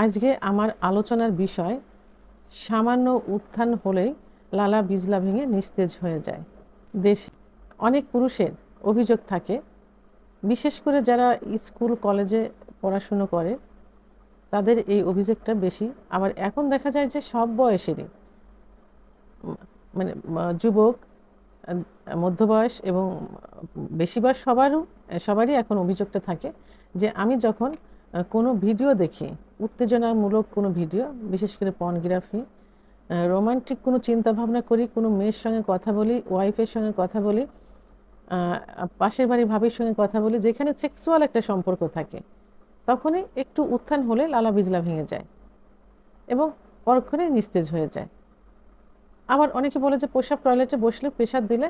আজকে আমার আলোচনার বিষয় সামান্য উত্থান হলেই লালা বিজলা ভেঙে নিস্তেজ হয়ে যায়। দেশে অনেক পুরুষের অভিযোগ থাকে, বিশেষ করে যারা স্কুল কলেজে পড়াশুনো করে তাদের এই অভিযোগটা বেশি। আবার এখন দেখা যায় যে সব বয়সেরই মানে যুবক, মধ্যবয়স এবং বেশি বয়স সবারই এখন অভিযোগটা থাকে যে আমি যখন কোনো ভিডিও দেখি, উত্তেজনামূলক কোনো ভিডিও, বিশেষ করে পর্নোগ্রাফি, রোমান্টিক কোনো চিন্তা ভাবনা করি, কোনো মেয়ের সঙ্গে কথা বলি, ওয়াইফের সঙ্গে কথা বলি, পাশের বাড়ি ভাবির সঙ্গে কথা বলি, যেখানে সেক্সুয়াল একটা সম্পর্ক থাকে, তখনই একটু উত্থান হলে লালা বিজলা ভেঙে যায় এবং পরক্ষণে নিস্তেজ হয়ে যায়। আবার অনেকে বলে যে প্রসাব টয়লেটে বসলে প্রেসার দিলে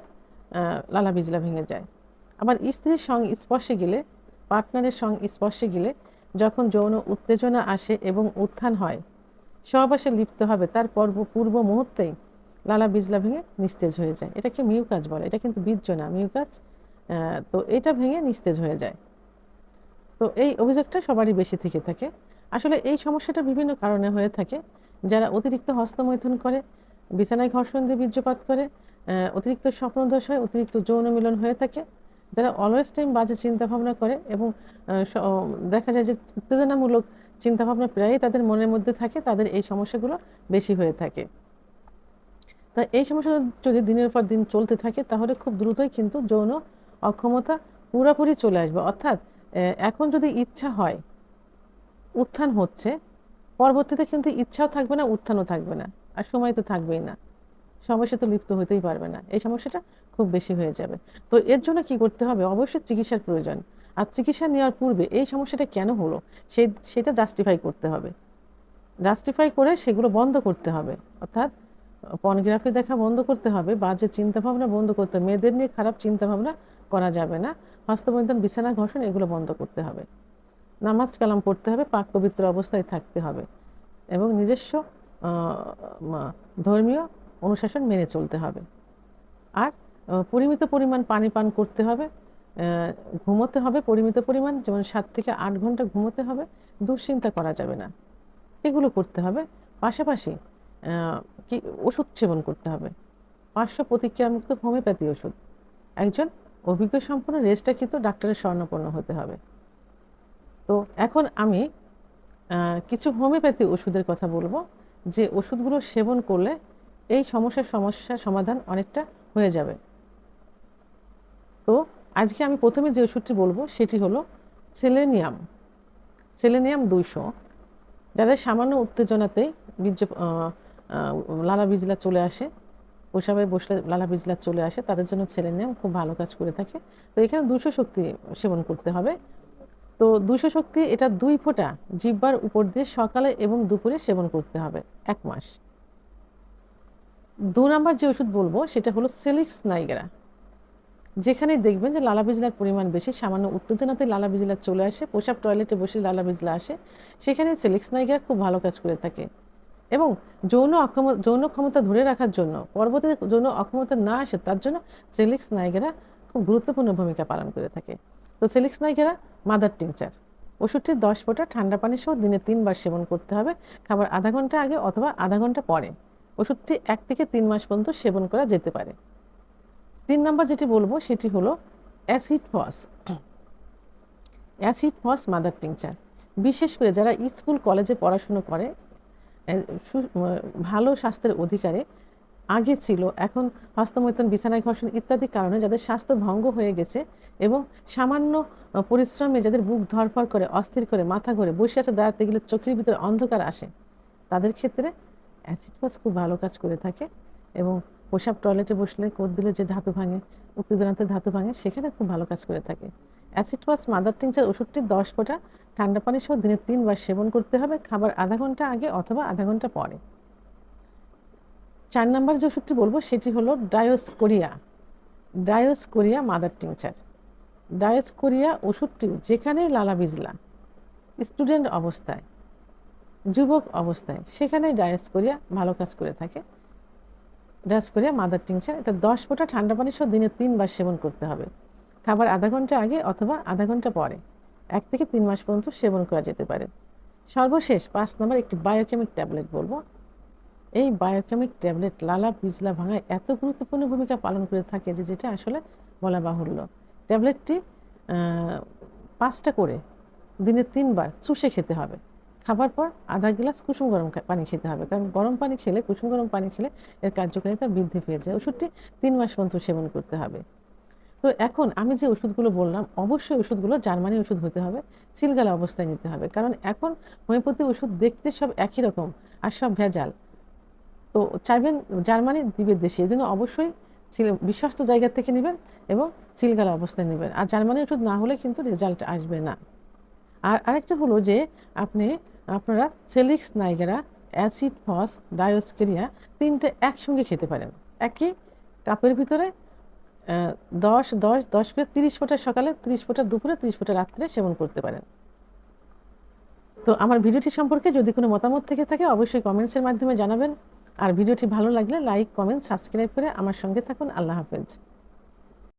লালা বিজলা ভেঙে যায়। আবার স্ত্রীর সঙ্গে স্পর্শে গেলে, পার্টনারের সঙ্গে স্পর্শে গেলে যখন যৌন উত্তেজনা আসে এবং উত্থান হয়, সহবাসে লিপ্ত হবে তার পূর্ব মুহূর্তেই লালা বিজলা ভেঙে নিস্তেজ হয়ে যায়। এটাকে মিউকাস বলে, এটা কিন্তু বীর্য না, মিউকাস। তো এটা ভেঙে নিস্তেজ হয়ে যায়। তো এই অভিযোগটা সবারই বেশি থেকে থাকে। আসলে এই সমস্যাটা বিভিন্ন কারণে হয়ে থাকে। যারা অতিরিক্ত হস্তমৈথুন করে, বিছানায় ঘর্ষণ দিয়ে বীর্যপাত করে, অতিরিক্ত স্বপ্নদোষ হয়, অতিরিক্ত যৌন মিলন হয়ে থাকে, যারা অলওয়েজ টাইম বাজে চিন্তাভাবনা করে এবং দেখা যায় যে উত্তেজনামূলক চিন্তাভাবনা প্রায়ই তাদের মনের মধ্যে থাকে, তাদের এই সমস্যাগুলো বেশি হয়ে থাকে। তা এই সমস্যাটা যদি দিনের পর দিন চলতে থাকে তাহলে খুব দ্রুতই কিন্তু যৌন অক্ষমতা পুরোপুরি চলে আসবে। অর্থাৎ এখন যদি ইচ্ছা হয়, উত্থান হচ্ছে, পরবর্তীতে কিন্তু ইচ্ছাও থাকবে না, উত্থানও থাকবে না, আর সময় তো থাকবেই না, সমস্যা তো লিপ্ত হতেই পারবে না, এই সমস্যাটা খুব বেশি হয়ে যাবে। তো এর জন্য কি করতে হবে? অবশ্যই চিকিৎসার প্রয়োজন। আর চিকিৎসা নেওয়ার পূর্বে এই সমস্যাটা কেন হলো সেটা জাস্টিফাই করতে হবে। জাস্টিফাই করে সেগুলো বন্ধ করতে হবে। অর্থাৎ পর্নোগ্রাফি দেখা বন্ধ করতে হবে, বাজে চিন্তাভাবনা বন্ধ করতে হবে, মেয়েদের নিয়ে খারাপ চিন্তাভাবনা করা যাবে না, হস্তমৈথুন, বিছানা ঘর্ষণ এগুলো বন্ধ করতে হবে, নামাজ কালাম পড়তে হবে, পাক পবিত্র অবস্থায় থাকতে হবে এবং নিজস্ব ধর্মীয় অনুশাসন মেনে চলতে হবে। আর পরিমিত পরিমাণ পানি পান করতে হবে, ঘুমোতে হবে পরিমিত পরিমাণ, যেমন 7 থেকে 8 ঘন্টা ঘুমোতে হবে, দুশ্চিন্তা করা যাবে না, এগুলো করতে হবে। পাশাপাশি কি ওষুধ সেবন করতে হবে, পার্শ্ব প্রতিক্রিয়ামুক্ত হোমিওপ্যাথি ওষুধ, একজন অভিজ্ঞ সম্পন্ন রেজিস্ট্রাকৃত ডাক্তারের শরণাপন্ন হতে হবে। তো এখন আমি কিছু হোমিওপ্যাথি ওষুধের কথা বলবো, যে ওষুধগুলো সেবন করলে এই সমস্যার সমাধান অনেকটা হয়ে যাবে। তো আজকে আমি প্রথমে যে ওষুধটি বলবো সেটি হলো সেলেনিয়াম 200। যাদের সামান্য উত্তেজনাতেই লালা বিজলা চলে আসে, প্রসাবে বসলে লালা বিজলা চলে আসে, তাদের জন্য সেলেনিয়াম খুব ভালো কাজ করে থাকে। তো এখানে 200 শক্তি সেবন করতে হবে। তো 200 শক্তি এটা 2 ফোঁটা জিহ্বার উপর দিয়ে সকালে এবং দুপুরে সেবন করতে হবে 1 মাস। 2 নাম্বার যে ওষুধ বলবো সেটা হলো সেলিক্স নাইগেরা। যেখানে দেখবেন যে লালা বিজলার পরিমাণ বেশি, সামান্য উত্তেজনাতে লালা বিজলা চলে আসে, প্রসাব টয়লেটে বসে লালা বিজলা আসে, সেখানে সেলিক্স নাইগেরা খুব ভালো কাজ করে থাকে এবং যৌন ক্ষমতা ধরে রাখার জন্য, পরবর্তীতে যৌন অক্ষমতা না আসে তার জন্য সেলিক্স নাইগেরা খুব গুরুত্বপূর্ণ ভূমিকা পালন করে থাকে। তো সেলিক্স নাইগেরা মাদার টিংচার ওষুধটি 10 ফোঁটা ঠান্ডা পানি সহ দিনে 3 বার সেবন করতে হবে, খাবার আধা ঘন্টা আগে অথবা আধা ঘন্টা পরে। ওষুধটি 1 থেকে 3 মাস পর্যন্ত সেবন করা যেতে পারে। 3 নাম্বার যেটি বলবো সেটি হলো অ্যাসিড ফস মাদার টিংচার। বিশেষ করে যারা স্কুল কলেজে পড়াশুনো করে, ভালো স্বাস্থ্যের অধিকারে আগে ছিল, এখন হস্তমৈথুন, বিছানায় ঘর্ষণ ইত্যাদি কারণে যাদের স্বাস্থ্য ভঙ্গ হয়ে গেছে এবং সামান্য পরিশ্রমে যাদের বুক ধড়ফড় করে, অস্থির করে, মাথা ঘুরে, বসে আছে দাঁড়াতে গেলে চোখের ভিতরে অন্ধকার আসে, তাদের ক্ষেত্রে অ্যাসিড ফস খুব ভালো কাজ করে থাকে এবং প্রসাব টয়লেটে বসলে কোদ দিলে যে ধাতু ভাঙে, উত্তেজনাতে ধাতু ভাঙে, সেখানে খুব ভালো কাজ করে থাকে। অ্যাসিড ফস মাদার টিংচার ওষুধটি 10 ফোঁটা ঠান্ডা পানি সহ দিনে 3 বার সেবন করতে হবে, খাবার আধা ঘন্টা আগে অথবা আধা ঘন্টা পরে। 4 নাম্বার যে ওষুধটি বলবো সেটি হলো ডায়োস্কোরিয়া মাদার টিংচার। ডায়োস্কোরিয়া ওষুধটি যেখানে লালা বিজলা, স্টুডেন্ট অবস্থায়, যুবক অবস্থায়, সেখানে ডায়োস্কোরিয়া ভালো কাজ করে থাকে। ডায়োস্কোরিয়া মাদার টিংচার, এটা 10 ফোঁটা ঠান্ডা পানি সহ দিনে 3 বার সেবন করতে হবে, খাবার আধা ঘন্টা আগে অথবা আধা ঘন্টা পরে। 1 থেকে 3 মাস পর্যন্ত সেবন করা যেতে পারে। সর্বশেষ 5 নম্বর একটি বায়োকেমিক ট্যাবলেট বলবো। এই বায়োকেমিক ট্যাবলেট লালা বিজলা ভাঙায় এত গুরুত্বপূর্ণ ভূমিকা পালন করে থাকে যে যেটা আসলে বলা বাহুল্য। ট্যাবলেটটি 5টা করে দিনে 3 বার চুষে খেতে হবে। খাবার পর আধা গ্লাস কুসুম গরম পানি খেতে হবে, কারণ গরম পানি খেলে, কুসুম গরম পানি খেলে এর কার্যকারিতা বৃদ্ধি পেয়ে যায়। ওষুধটি 3 মাস পর্যন্ত সেবন করতে হবে। তো এখন আমি যে ওষুধগুলো বললাম, অবশ্যই ওষুধগুলো জার্মানি ওষুধ হতে হবে, সিলগালা অবস্থায় নিতে হবে, কারণ এখন হোমিওপ্যাথি ওষুধ দেখতে সব একই রকম আর সব ভেজাল। তো চাইবেন জার্মানি দিবে দেশি, এই জন্য অবশ্যই বিশ্বস্ত জায়গা থেকে নেবেন এবং সিলগালা অবস্থায় নেবেন। আর জার্মানি ওষুধ না হলে কিন্তু রেজাল্ট আসবে না। আর আরেকটা হলো যে আপনারা সেলিক্স নাইগেরা, অ্যাসিড ফস, ডায়োস্কেরিয়া 3টে একসঙ্গে খেতে পারেন। একই কাপের ভিতরে 10 করে 30 ফোঁটা সকালে, 30 ফোঁটা দুপুরে, 30 ফোঁটা রাত্রে সেবন করতে পারেন। তো আমার ভিডিওটি সম্পর্কে যদি কোনো মতামত থেকে থাকে অবশ্যই কমেন্টসের মাধ্যমে জানাবেন। আর ভিডিওটি ভালো লাগলে লাইক, কমেন্ট, সাবস্ক্রাইব করে আমার সঙ্গে থাকুন। আল্লাহ হাফেজ।